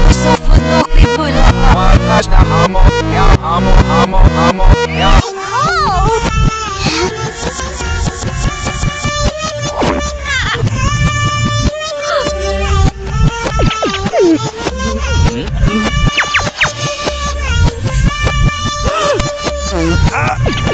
Gusto putok ni Bula. Matas na hamo, ya hamo, hamo, hamo, ya. Ah!